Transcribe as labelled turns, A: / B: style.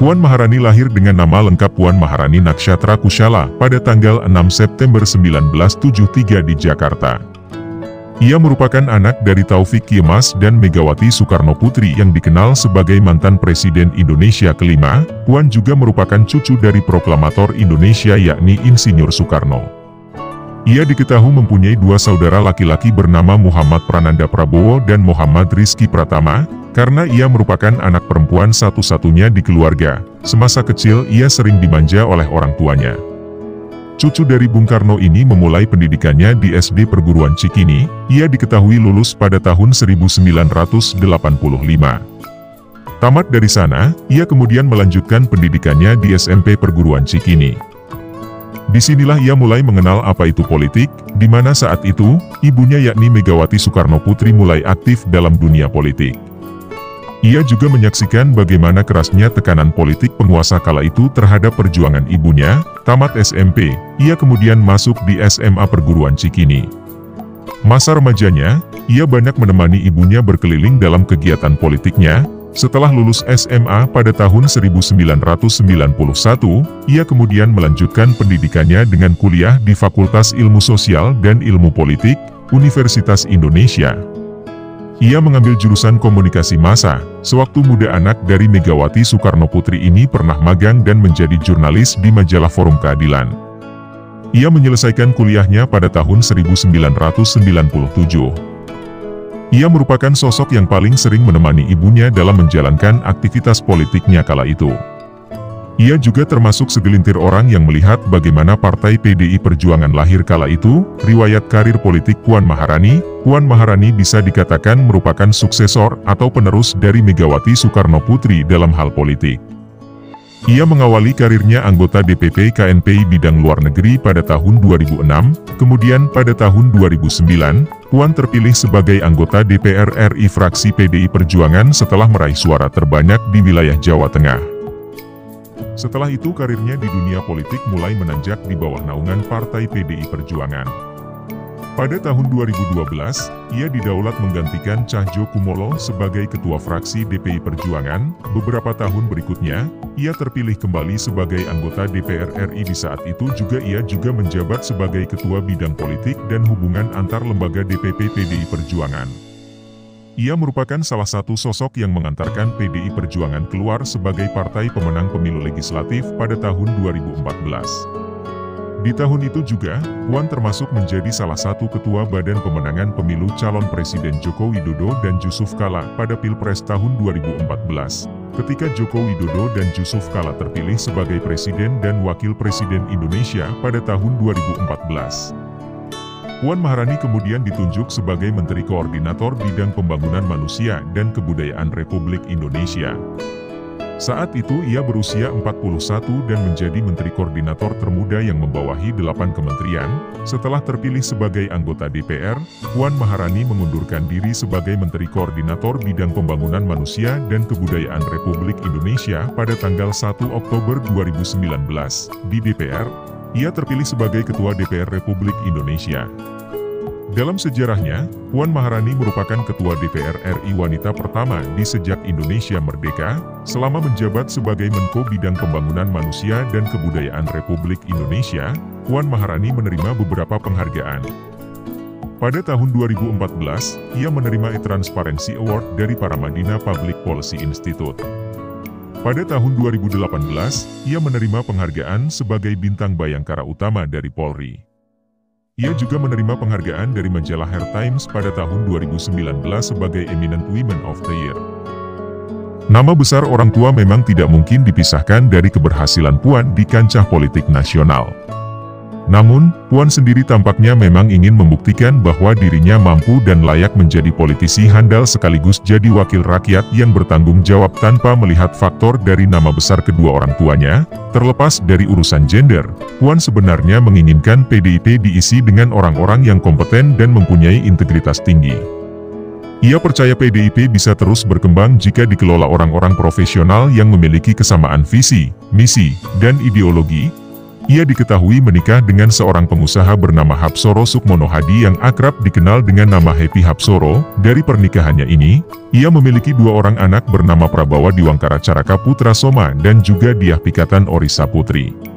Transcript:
A: Puan Maharani lahir dengan nama lengkap Puan Maharani Nakshatra Kushala pada tanggal 6 September 1973 di Jakarta. Ia merupakan anak dari Taufik Kemas dan Megawati Soekarno Putri yang dikenal sebagai mantan Presiden Indonesia kelima. Puan juga merupakan cucu dari proklamator Indonesia yakni Insinyur Soekarno. Ia diketahui mempunyai dua saudara laki-laki bernama Muhammad Prananda Prabowo dan Muhammad Rizky Pratama. Karena ia merupakan anak perempuan satu-satunya di keluarga, semasa kecil ia sering dimanja oleh orang tuanya. Cucu dari Bung Karno ini memulai pendidikannya di SD Perguruan Cikini. Ia diketahui lulus pada tahun 1985. Tamat dari sana, ia kemudian melanjutkan pendidikannya di SMP Perguruan Cikini. Disinilah ia mulai mengenal apa itu politik, di mana saat itu, ibunya yakni Megawati Soekarno Putri mulai aktif dalam dunia politik. Ia juga menyaksikan bagaimana kerasnya tekanan politik penguasa kala itu terhadap perjuangan ibunya. Tamat SMP, ia kemudian masuk di SMA Perguruan Cikini. Masa remajanya, ia banyak menemani ibunya berkeliling dalam kegiatan politiknya. Setelah lulus SMA pada tahun 1991, ia kemudian melanjutkan pendidikannya dengan kuliah di Fakultas Ilmu Sosial dan Ilmu Politik, Universitas Indonesia. Ia mengambil jurusan komunikasi massa. Sewaktu muda anak dari Megawati Soekarno Putri ini pernah magang dan menjadi jurnalis di majalah Forum Keadilan. Ia menyelesaikan kuliahnya pada tahun 1997. Ia merupakan sosok yang paling sering menemani ibunya dalam menjalankan aktivitas politiknya kala itu. Ia juga termasuk segelintir orang yang melihat bagaimana Partai PDI Perjuangan lahir kala itu. Riwayat karir politik Puan Maharani bisa dikatakan merupakan suksesor atau penerus dari Megawati Soekarno Putri dalam hal politik. Ia mengawali karirnya anggota DPP KNPI bidang luar negeri pada tahun 2006, kemudian pada tahun 2009, Puan terpilih sebagai anggota DPR RI fraksi PDI Perjuangan setelah meraih suara terbanyak di wilayah Jawa Tengah. Setelah itu karirnya di dunia politik mulai menanjak di bawah naungan Partai PDI Perjuangan. Pada tahun 2012, ia didaulat menggantikan Cahjo Kumolo sebagai ketua fraksi DPI Perjuangan. Beberapa tahun berikutnya, ia terpilih kembali sebagai anggota DPR RI. Di saat itu ia juga menjabat sebagai ketua bidang politik dan hubungan antar lembaga DPP PDI Perjuangan. Ia merupakan salah satu sosok yang mengantarkan PDI Perjuangan keluar sebagai partai pemenang pemilu legislatif pada tahun 2014. Di tahun itu juga, Puan termasuk menjadi salah satu ketua Badan Pemenangan Pemilu calon Presiden Joko Widodo dan Yusuf Kala pada Pilpres tahun 2014. Ketika Joko Widodo dan Yusuf Kala terpilih sebagai Presiden dan Wakil Presiden Indonesia pada tahun 2014. Puan Maharani kemudian ditunjuk sebagai Menteri Koordinator Bidang Pembangunan Manusia dan Kebudayaan Republik Indonesia. Saat itu ia berusia 41 dan menjadi Menteri Koordinator termuda yang membawahi 8 kementerian. Setelah terpilih sebagai anggota DPR, Puan Maharani mengundurkan diri sebagai Menteri Koordinator Bidang Pembangunan Manusia dan Kebudayaan Republik Indonesia pada tanggal 1 Oktober 2019. Di DPR, ia terpilih sebagai Ketua DPR Republik Indonesia. Dalam sejarahnya, Puan Maharani merupakan Ketua DPR RI wanita pertama di sejak Indonesia merdeka. Selama menjabat sebagai Menko Bidang Pembangunan Manusia dan Kebudayaan Republik Indonesia, Puan Maharani menerima beberapa penghargaan. Pada tahun 2014, ia menerima e-Transparency Award dari Paramadina Public Policy Institute. Pada tahun 2018, ia menerima penghargaan sebagai Bintang Bayangkara Utama dari Polri. Ia juga menerima penghargaan dari majalah Hair Times pada tahun 2019 sebagai Eminent Women of the Year. Nama besar orang tua memang tidak mungkin dipisahkan dari keberhasilan Puan di kancah politik nasional. Namun, Puan sendiri tampaknya memang ingin membuktikan bahwa dirinya mampu dan layak menjadi politisi handal sekaligus jadi wakil rakyat yang bertanggung jawab tanpa melihat faktor dari nama besar kedua orang tuanya. Terlepas dari urusan gender, Puan sebenarnya menginginkan PDIP diisi dengan orang-orang yang kompeten dan mempunyai integritas tinggi. Ia percaya PDIP bisa terus berkembang jika dikelola orang-orang profesional yang memiliki kesamaan visi, misi, dan ideologi. Ia diketahui menikah dengan seorang pengusaha bernama Hapsoro Sukmono Hadi yang akrab dikenal dengan nama Happy Hapsoro. Dari pernikahannya ini, ia memiliki 2 orang anak bernama Prabawa Diwangkara Caraka Putra Soma dan juga Diah Pikatan Orisa Putri.